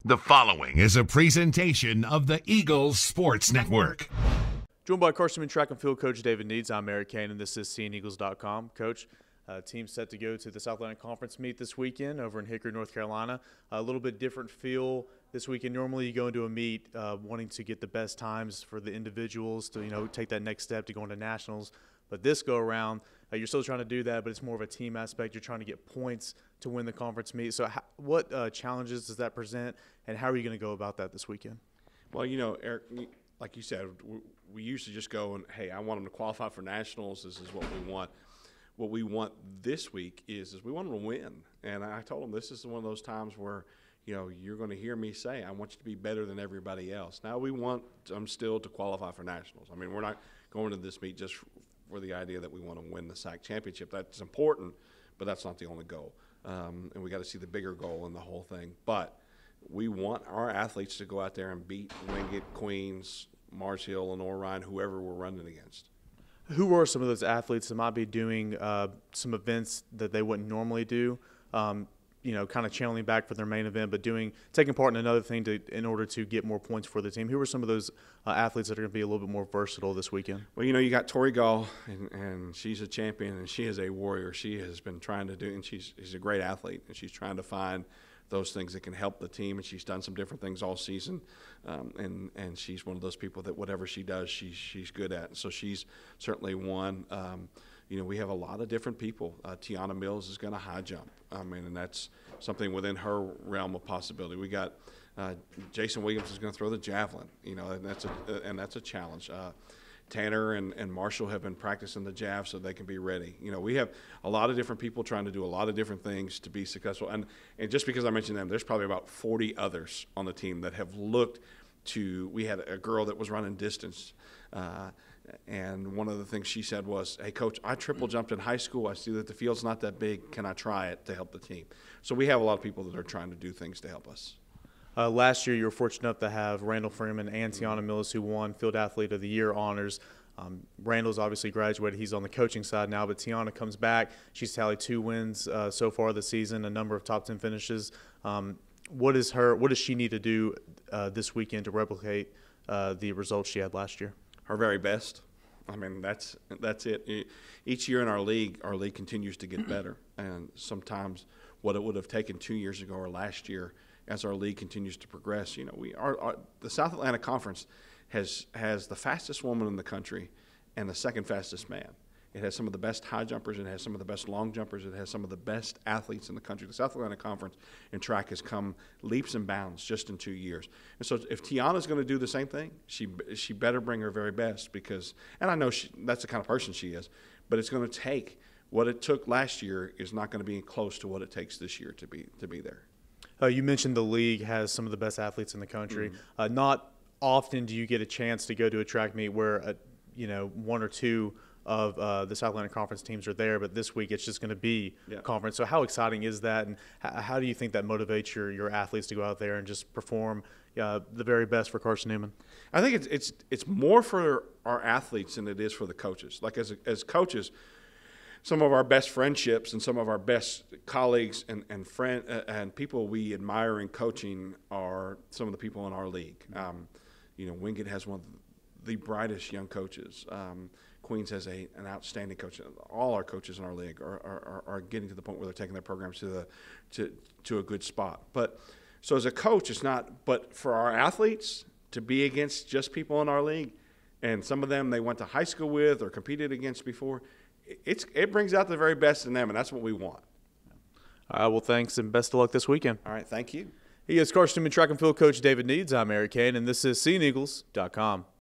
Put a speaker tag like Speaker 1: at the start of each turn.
Speaker 1: The following is a presentation of the Eagles Sports Network.
Speaker 2: Joined by Carson-Newman track and field coach David Needs, I'm Eric Cain, and this is SeeingEagles.com. Coach, team set to go to the South Atlantic Conference meet this weekend over in Hickory, North Carolina. A little bit different feel this weekend. Normally you go into a meet wanting to get the best times for the individuals to, take that next step to go into nationals. But this go around, you're still trying to do that, but it's more of a team aspect. You're trying to get points to win the conference meet. So what challenges does that present, and how are you going to go about that this weekend?
Speaker 3: Well, Eric, like you said, we usually just go and, hey, I want them to qualify for nationals. This is what we want. What we want this week is we want them to win. And I told them this is one of those times where, you're going to hear me say, I want you to be better than everybody else. Now we want them still to qualify for nationals. I mean, we're not going to this meet just for the idea that we want to win the SAC championship. That's important, but that's not the only goal. And we got to see the bigger goal in the whole thing. But we want our athletes to go out there and beat Wingate, Queens, Mars Hill, Lenore, Ryan, whoever we're running against.
Speaker 2: Who are some of those athletes that might be doing some events that they wouldn't normally do? Kind of channeling back for their main event, but taking part in another thing in order to get more points for the team. Who are some of those athletes that are going to be a little bit more versatile this weekend?
Speaker 3: Well, you got Tori Gall, and she's a champion, and she is a warrior. She has been trying to do, and she's a great athlete, and she's trying to find those things that can help the team, and she's done some different things all season, and she's one of those people that whatever she does, she's good at. And so she's certainly one. We have a lot of different people. Tiana Mills is going to high jump. And that's something within her realm of possibility. We got Jason Williams is going to throw the javelin, and that's a challenge. Tanner and Marshall have been practicing the jav so they can be ready. We have a lot of different people trying to do a lot of different things to be successful. And just because I mentioned them, there's probably about 40 others on the team that have looked to – we had a girl that was running distance, and one of the things she said was, hey, Coach, I triple jumped in high school. I see that the field's not that big. Can I try it to help the team? So we have a lot of people that are trying to do things to help us.
Speaker 2: Last year, you were fortunate enough to have Randall Freeman and Tiana Mills, who won Field Athlete of the Year honors. Randall's obviously graduated. He's on the coaching side now, but Tiana comes back. She's tallied 2 wins so far this season, a number of top 10 finishes. What does she need to do this weekend to replicate the results she had last year?
Speaker 3: Her very best. I mean, that's it. Each year in our league continues to get better. And sometimes what it would have taken 2 years ago or last year, as our league continues to progress, the South Atlantic Conference has the fastest woman in the country and the second fastest man. It has some of the best high jumpers. It has some of the best long jumpers. It has some of the best athletes in the country. The South Atlantic Conference in track has come leaps and bounds just in 2 years. And so if Tiana's going to do the same thing, she better bring her very best because – and I know that's the kind of person she is, but it's going to take – what it took last year is not going to be close to what it takes this year to be there.
Speaker 2: You mentioned the league has some of the best athletes in the country. Mm-hmm. Not often do you get a chance to go to a track meet where, 1 or 2 of the South Atlantic Conference teams are there, but this week it's just going to be conference. So how exciting is that, and how do you think that motivates your athletes to go out there and just perform the very best for Carson-Newman?
Speaker 3: I think it's more for our athletes than it is for the coaches. Like as coaches, some of our best friendships and some of our best colleagues and people we admire in coaching are some of the people in our league. Wingate has one of the brightest young coaches. Queens has an outstanding coach. All our coaches in our league are getting to the point where they're taking their programs to a good spot. But so as a coach, it's not. But for our athletes to be against just people in our league, and some of them they went to high school with or competed against before, it brings out the very best in them, and that's what we want.
Speaker 2: All right. Well, thanks and best of luck this weekend.
Speaker 3: All right. Thank you.
Speaker 2: He is Carson-Newman track and field coach David Needs. I'm Eric Cain, and this is SeeingEagles.com.